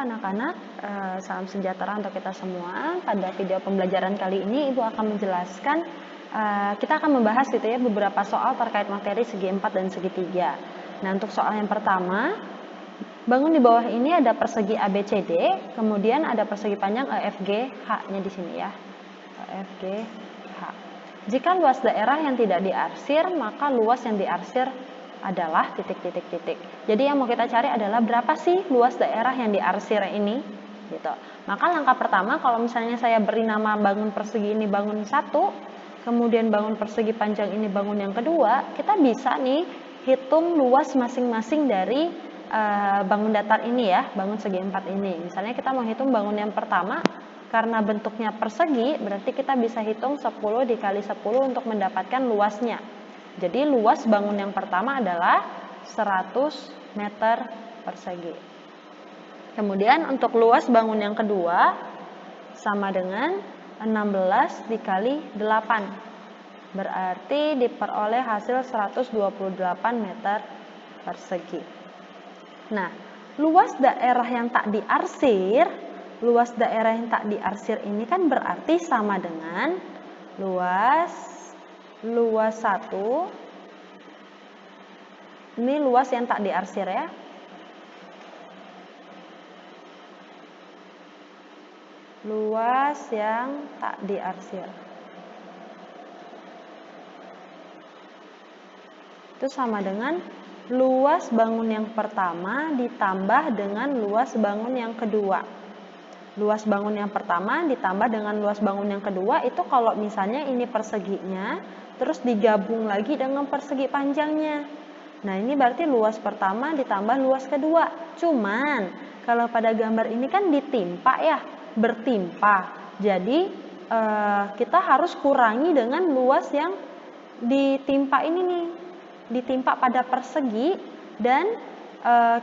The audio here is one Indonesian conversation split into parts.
anak-anak, salam sejahtera untuk kita semua. Pada video pembelajaran kali ini Ibu akan menjelaskan, kita akan membahas gitu ya beberapa soal terkait materi segi 4 dan segi 3. Nah, untuk soal yang pertama, bangun di bawah ini ada persegi ABCD, kemudian ada persegi panjang EFG H-nya di sini ya. EFG H. Jika luas daerah yang tidak diarsir, maka luas yang diarsir adalah titik-titik-titik. Jadi yang mau kita cari adalah berapa sih luas daerah yang diarsir ini, gitu. Maka langkah pertama, kalau misalnya saya beri nama bangun persegi ini bangun 1, kemudian bangun persegi panjang ini bangun yang kedua, kita bisa nih hitung luas masing-masing dari bangun datar ini ya, bangun segi 4 ini. Misalnya kita mau hitung bangun yang pertama, karena bentuknya persegi, berarti kita bisa hitung 10 dikali 10 untuk mendapatkan luasnya. Jadi luas bangun yang pertama adalah 100 meter persegi. Kemudian untuk luas bangun yang kedua sama dengan 16 dikali 8. Berarti diperoleh hasil 128 meter persegi. Nah, luas daerah yang tak diarsir, ini kan berarti sama dengan luas 1. Ini luas yang tak diarsir ya. Luas yang tak diarsir. Itu sama dengan luas bangun yang pertama ditambah dengan luas bangun yang kedua. Luas bangun yang pertama ditambah dengan luas bangun yang kedua itu kalau misalnya ini perseginya, terus digabung lagi dengan persegi panjangnya. Nah, ini berarti luas pertama ditambah luas kedua. Cuman, kalau pada gambar ini kan ditimpa ya, bertimpa. Jadi, kita harus kurangi dengan luas yang ditimpa ini nih. Ditimpa pada persegi dan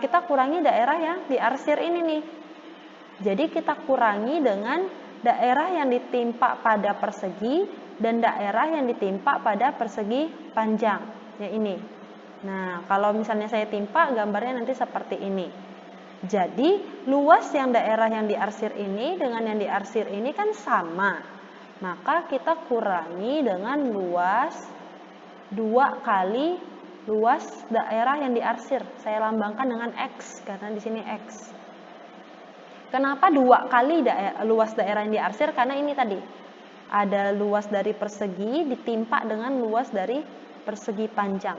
kita kurangi daerah yang diarsir ini nih. Jadi kita kurangi dengan daerah yang ditimpa pada persegi dan daerah yang ditimpa pada persegi panjang, ya ini. Nah, kalau misalnya saya timpa, gambarnya nanti seperti ini. Jadi, luas yang daerah yang diarsir ini dengan yang diarsir ini kan sama. Maka kita kurangi dengan luas 2 kali luas daerah yang diarsir. Saya lambangkan dengan X, karena di sini X. Kenapa 2 kali luas daerah yang diarsir? Karena ini tadi, ada luas dari persegi ditimpa dengan luas dari persegi panjang.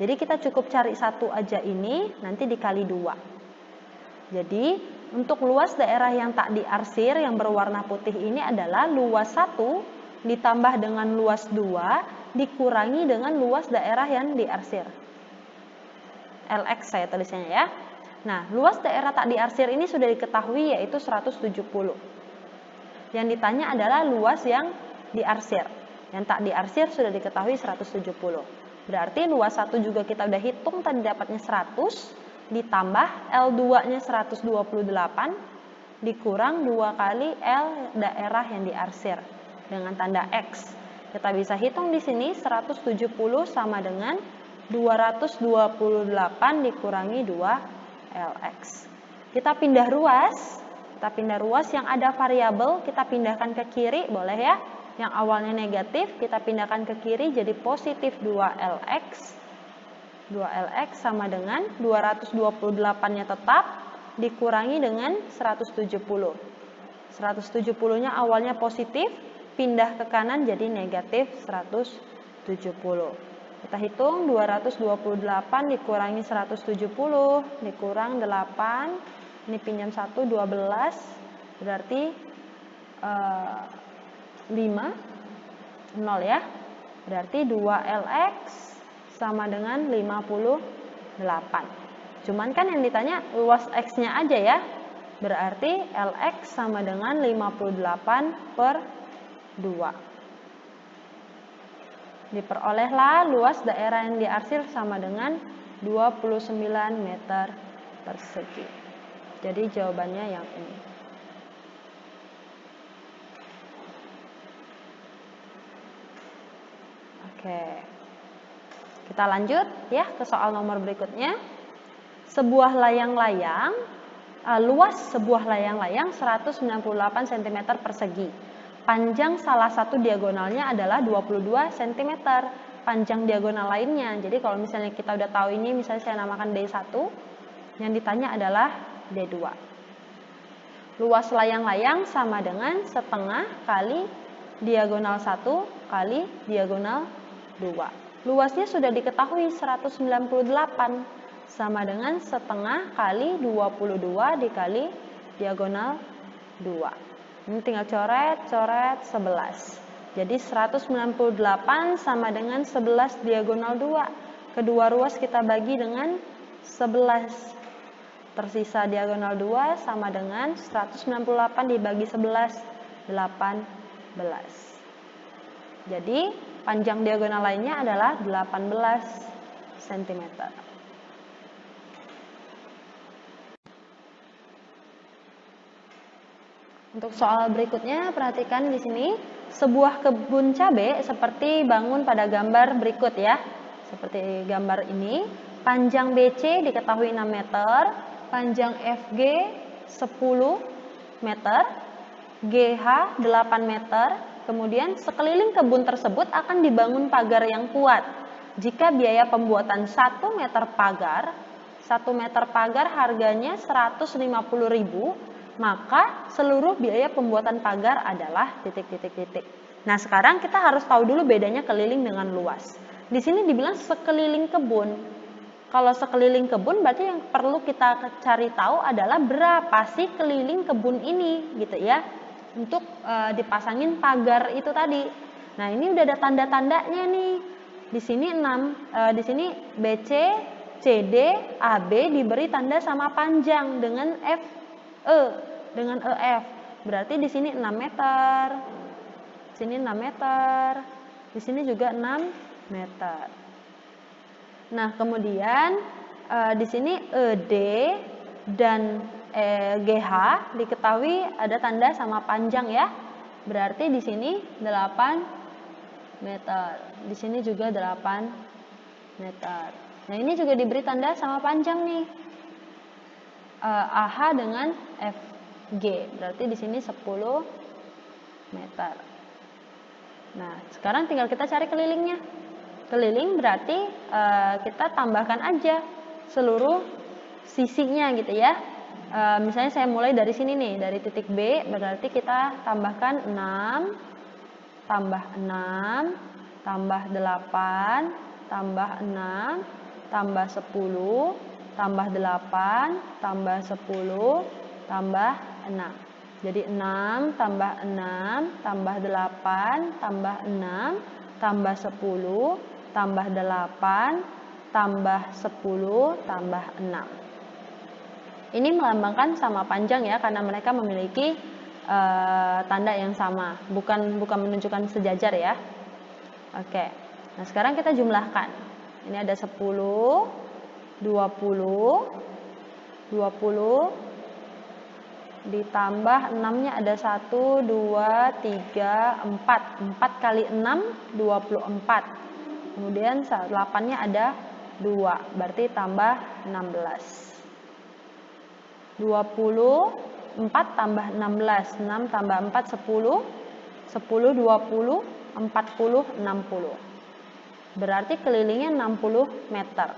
Jadi kita cukup cari satu aja ini, nanti dikali 2. Jadi untuk luas daerah yang tak diarsir yang berwarna putih ini adalah luas 1 ditambah dengan luas 2 dikurangi dengan luas daerah yang diarsir. LX saya tulisnya ya. Nah, luas daerah tak diarsir ini sudah diketahui yaitu 170. Yang ditanya adalah luas yang diarsir. Yang tak diarsir sudah diketahui 170. Berarti luas 1 juga kita udah hitung tadi dapatnya 100 ditambah L2-nya 128 dikurang 2 kali L daerah yang diarsir dengan tanda X. Kita bisa hitung di sini 170 sama dengan 228 dikurangi 2 LX. Kita pindah ruas yang ada variabel kita pindahkan ke kiri, boleh ya. Yang awalnya negatif kita pindahkan ke kiri jadi positif 2LX. 2LX sama dengan 228-nya tetap dikurangi dengan 170. 170-nya awalnya positif, pindah ke kanan jadi negatif 170. Kita hitung 228 dikurangi 170 dikurang 8. Ini pinjam 1 12 berarti 5 0 ya. Berarti 2LX sama dengan 58. Cuman kan yang ditanya luas X-nya aja ya. Berarti LX sama dengan 58/2. Diperolehlah luas daerah yang diarsir sama dengan 29 meter persegi. Jadi jawabannya yang ini. Oke. Kita lanjut ya ke soal nomor berikutnya. Sebuah layang-layang luas sebuah layang-layang 198 cm persegi. Panjang salah satu diagonalnya adalah 22 cm. Panjang diagonal lainnya. Jadi kalau misalnya kita udah tahu ini, misalnya saya namakan D1, yang ditanya adalah D2. Luas layang-layang sama dengan setengah kali diagonal 1 kali diagonal 2. Luasnya sudah diketahui 198 sama dengan setengah kali 22 dikali diagonal 2. Ini tinggal coret 11. Jadi 198 sama dengan 11 diagonal 2. Kedua ruas kita bagi dengan 11. Tersisa diagonal 2 sama dengan 198 dibagi 11, 18. Jadi panjang diagonal lainnya adalah 18 cm. Untuk soal berikutnya, perhatikan di sini. Sebuah kebun cabai seperti bangun pada gambar berikut ya. Seperti gambar ini. Panjang BC diketahui 6 meter, panjang FG 10 meter, GH 8 meter. Kemudian sekeliling kebun tersebut akan dibangun pagar yang kuat. Jika biaya pembuatan 1 meter pagar harganya 150.000, maka seluruh biaya pembuatan pagar adalah titik. Nah, sekarang kita harus tahu dulu bedanya keliling dengan luas. Di sini dibilang sekeliling kebun. Kalau sekeliling kebun berarti yang perlu kita cari tahu adalah berapa sih keliling kebun ini gitu ya. Untuk dipasangin pagar itu tadi. Nah, ini udah ada tanda-tandanya nih. Di sini 6, di sini BC, CD, AB diberi tanda sama panjang dengan FE, dengan EF. Berarti di sini 6 meter. Di sini 6 meter. Di sini juga 6 meter. Nah, kemudian di sini ED dan GH diketahui ada tanda sama panjang ya. Berarti di sini 8 meter. Di sini juga 8 meter. Nah, ini juga diberi tanda sama panjang nih. AH dengan FG. Berarti di sini 10 meter. Nah, sekarang tinggal kita cari kelilingnya. Keliling berarti kita tambahkan aja seluruh sisinya gitu ya. Misalnya saya mulai dari sini nih, dari titik B, berarti kita tambahkan 6, tambah 6, tambah 8, tambah 6, tambah 10, tambah 8, tambah 10, tambah 6. Jadi 6, tambah 6, tambah 8, tambah 6, tambah 10, tambah 8, tambah 10, tambah 6. Ini melambangkan sama panjang ya, karena mereka memiliki tanda yang sama, bukan menunjukkan sejajar ya. Oke, nah sekarang kita jumlahkan. Ini ada 10, 20, 20, ditambah 6-nya ada 1, 2, 3, 4. 4 kali 6, 24. Kemudian 8-nya ada 2, berarti tambah 16. 24 tambah 16, 6 tambah 4, 10, 10, 20, 40, 60. Berarti kelilingnya 60 meter.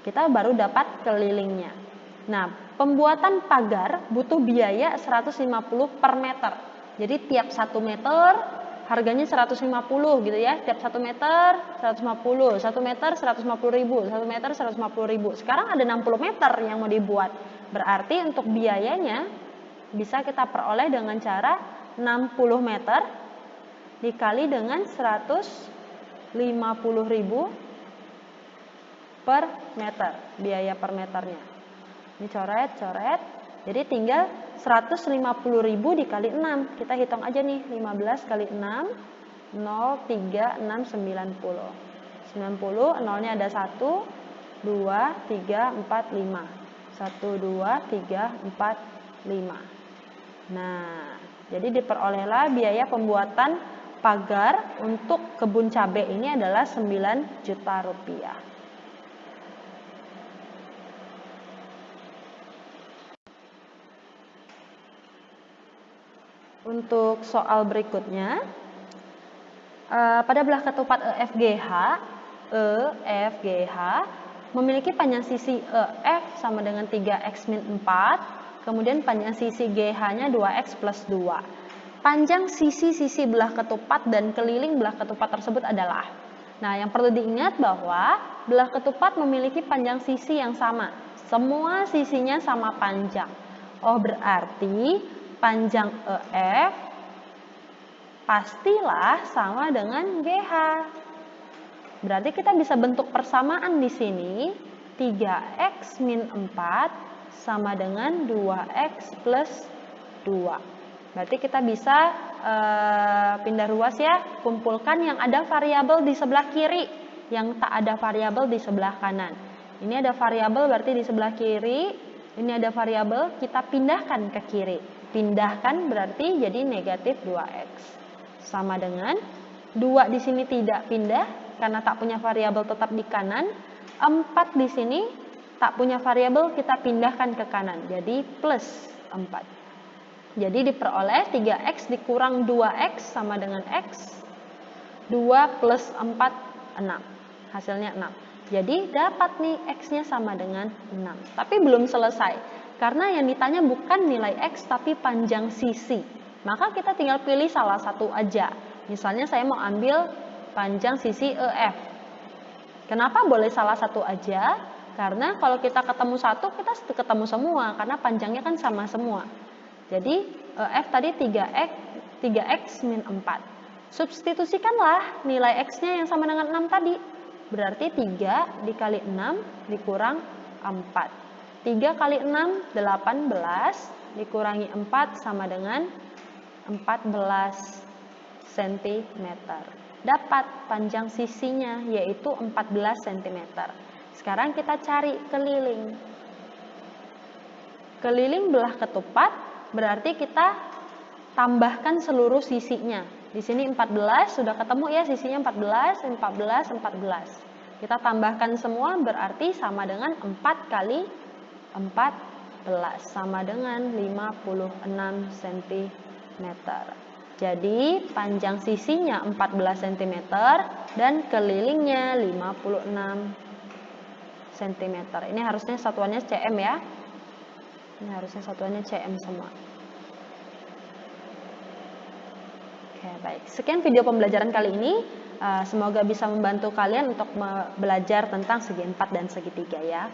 Kita baru dapat kelilingnya. Nah, pembuatan pagar butuh biaya 150 per meter. Jadi tiap 1 meter harganya 150 gitu ya. Tiap 1 meter 150, 1 meter 150.000, 1 meter 150.000. Sekarang ada 60 meter yang mau dibuat. Berarti untuk biayanya bisa kita peroleh dengan cara 60 meter dikali dengan 150.000 per meter, biaya per meternya. Ini coret. Jadi tinggal 150.000 dikali 6. Kita hitung aja nih, 15 kali 6, 0, 3, 6, 90. 90, nolnya ada 1, 2, 3, 4, 5. 1, 2, 3, 4, 5. Nah, jadi diperolehlah biaya pembuatan pagar untuk kebun cabai ini adalah 9 juta rupiah. Untuk soal berikutnya, pada belah ketupat EFGH memiliki panjang sisi EF sama dengan 3x min 4, kemudian panjang sisi GH-nya 2x plus 2. Panjang sisi-sisi belah ketupat dan keliling belah ketupat tersebut adalah. Nah, yang perlu diingat bahwa belah ketupat memiliki panjang sisi yang sama. Semua sisinya sama panjang. Oh, berarti panjang EF pastilah sama dengan GH. Berarti kita bisa bentuk persamaan di sini. 3x min 4 sama dengan 2x plus 2. Berarti kita bisa pindah ruas ya. Kumpulkan yang ada variabel di sebelah kiri, yang tak ada variabel di sebelah kanan. Ini ada variabel berarti di sebelah kiri. Ini ada variabel, kita pindahkan ke kiri. Pindahkan berarti jadi negatif 2x. Sama dengan 2 di sini tidak pindah karena tak punya variabel tetap di kanan. 4 di sini tak punya variabel, kita pindahkan ke kanan. Jadi plus 4. Jadi diperoleh 3x dikurang 2x sama dengan x. 2 plus 4, 6. Hasilnya 6. Jadi dapat nih x-nya sama dengan 6. Tapi belum selesai. Karena yang ditanya bukan nilai x tapi panjang sisi. Maka kita tinggal pilih salah satu aja. Misalnya saya mau ambil panjang sisi EF. Kenapa boleh salah satu aja? Karena kalau kita ketemu satu, kita ketemu semua. Karena panjangnya kan sama semua. Jadi EF tadi 3x min 4. Substitusikanlah nilai x-nya yang sama dengan 6 tadi. Berarti 3 dikali 6 dikurang 4. 3 kali 6, 18. Dikurangi 4 sama dengan 14 cm. Dapat panjang sisinya yaitu 14 cm. Sekarang kita cari keliling. Keliling belah ketupat berarti kita tambahkan seluruh sisinya. Di sini 14 sudah ketemu ya sisinya 14, 14, 14. Kita tambahkan semua berarti sama dengan 4 kali 14 sama dengan 56 cm. Jadi panjang sisinya 14 cm dan kelilingnya 56 cm. Ini harusnya satuannya cm ya. Ini harusnya satuannya cm semua. Oke, baik. Sekian video pembelajaran kali ini. Semoga bisa membantu kalian untuk belajar tentang segi 4 dan segi 3 ya.